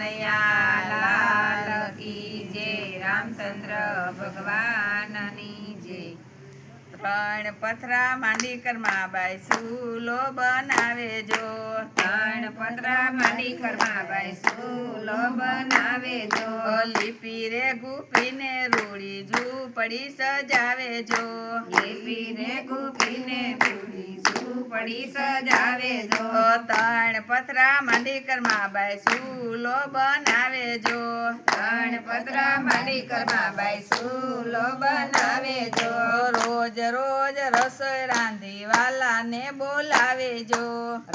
લાલ કી જય, રામચંદ્ર ભગવાનની જય। ત્રણ પથરા માંડી કરમાં બાઈ સૂલો બનાવે જો। ત્રણ પથરા માંડી કરમાં બાઈ સૂલો બનાવે જો। લીપી રે ગુપીને રૂડી ઝૂંપડી સજાવે જો। લીપી રે ગુપીને રૂડી ઝૂંપડી સજાવે જો। ત્રણ પથરા માંડી કરમાં બાઈ સૂલો બનાવે જો। ત્રણ પથરા માંડી કરમાં બાઈ સૂલો બનાવે જો। રોજ રોજ રસોઈ રાંધી વાલાને બોલાવે જો।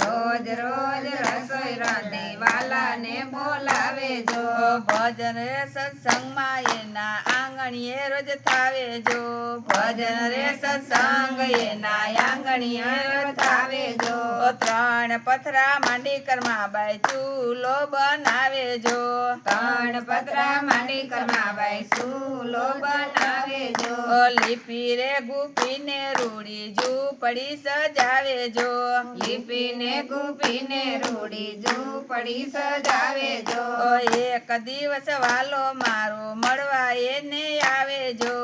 રોજ રોજ રસોઈ રાંધી વાલાને બોલાવે જો। ભજન રે સત્સંગમાં એના આંગણીએ રોજ થાવે જો। ભજન રે સત્સંગ એના આંગણીએ રોજ થાવે જો। ત્રણ પથરા માંડી કરમાં બાઈ ચૂલો બનાવે જો। ત્રણ પથરા માંડી કરમાં બાઈ સૂલો બનાવે જો। લીપી રે ગુપીને રૂડી ઝૂંપડી સજાવે જો। લીપીને ગુપીને રૂડી ઝૂંપડી સજાવે જો। એક દિવસ વાલો મારો મળવા એને આવે જો।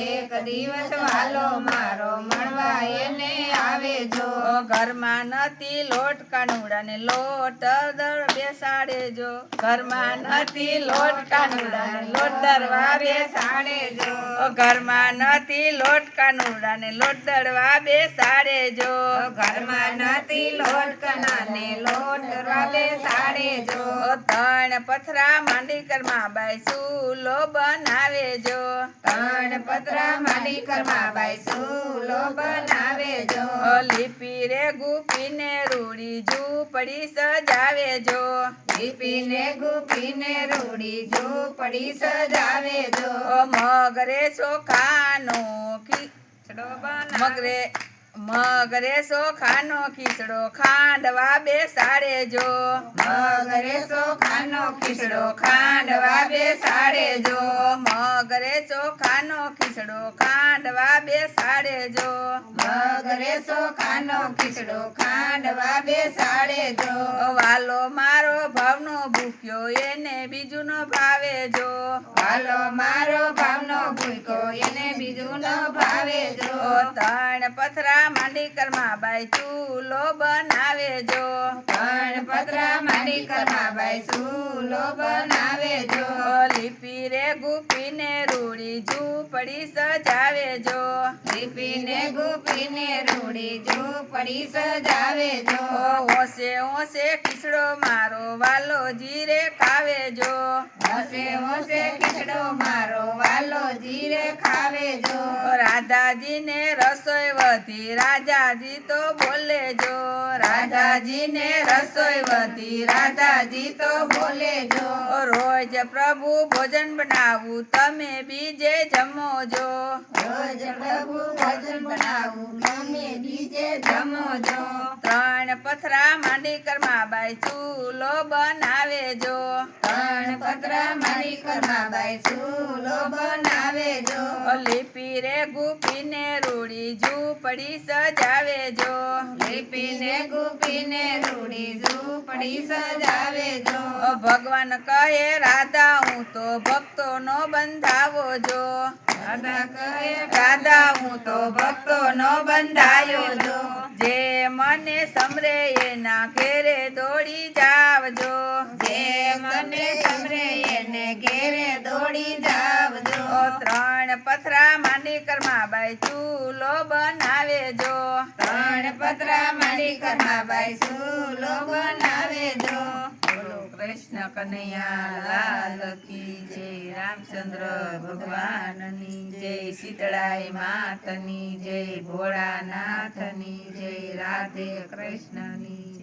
એક દિવસ વાલો મારો મળવા એને આવે જો। ઘરમાં નથી લોટ કાનુડાને લોટ દર બેસાડે જો। ઘરમાં નથી લોટ કાનુડાને લોટ દરવા બેસાડે જો। ઘરમાં નથી લોટ કાનુડાને લોટ દરવા બેસાડે જો। ઘરમાં નથી લોટ કનાને લોટ દરવા બેસાડે જો। ત્રણ પથરા માંડી કરમાં બાઈ સૂલો બનાવે જો। ત્રણ પથરા માંડી કરમાં બાઈ સૂલો બનાવે જો। લીપી રે ગુપીને રૂડી ઝૂંપડી સજાવે જો। લીપીને ગુપીને રૂડી ઝૂંપડી સજાવે જો। મગરે ચોખાનો ખીચડો મગરે ચોખાનો ખીચડો ખાંડવા બેસાડે જો। મગરે ચોખાનો ખીચડો ખાંડવા બેસાડે જો। મગરે ચોખાનો ખીચડો ખાંડવા બેસાડે જો। મગરે ચોખાનો ખીચડો ખાંડવા બેસાડે જો। વાલો મારો ભાવનો ભૂખ્યો એને બીજું ન ભાવે જો। વાલો મારો ભાવનો ભૂખ્યો એને બીજું ન ભાવે જો। ત્રણ પથરા માંડી કરમાં બાઈ ચૂલો બનાવે જો। ત્રણ પથરા માંડી કરમાં બાઈ સૂલો બનાવે જો। લીપી રે ગુપીને રૂડી ઝૂંપડી સજાવે જો। લીપીને ગુપીને રૂડી ઝૂંપડી સજાવે જો। ઓસે ઓસે ખીચડો મારો વાલો જીરે ખાવે જો। ઓસે ઓસે ખીચડો મારો વાલો જીરે ખાવે જો। રાધાજીને રસોઈ વધી રાજાજી તો બોલે જો। રાધાજીને રસોઈ વધી રાધાજી તો બોલે જો। રોજ પ્રભુ ભોજન બનાવું તમે બીજે જમો જો। રોજ પ્રભુ ભોજન બનાવું તમે બીજે જમો જો। ત્રણ પથરા માંડી કરમાં બાઈ ચૂલો બનાવે જો। ત્રણ પથરા માંડી કરમાં બાઈ સૂલો બનાવે જો। લીપી રે ગુપીને રૂડી ઝૂંપડી સજાવે જો। લીપીને ગુપીને રૂડી ઝૂંપડી સજાવે જો। ભગવાન કહે રાધા હું તો ભક્તો નો બંધાવો જો। રાધા કહે રાધા હું તો ભક્તો નો બંધાયો જો। જે મને સમરે એના ઘેરે દોડી જાવજો। જે મને સમરે એને ઘેરે દોડી જાવજો। ત્રણ પથરા માંડી કરમાં બાઈ ચૂલો બનાવે જો। ત્રણ પથરા માંડી કરમાં બાઈ સૂલો બનાવે જો। બોલો કૃષ્ણ કનૈયા લાલ કી જય, રામચંદ્ર ભગવાનની જય, શીતળાઈ માતની જય, ભોળાનાથની જય, રાધે કૃષ્ણની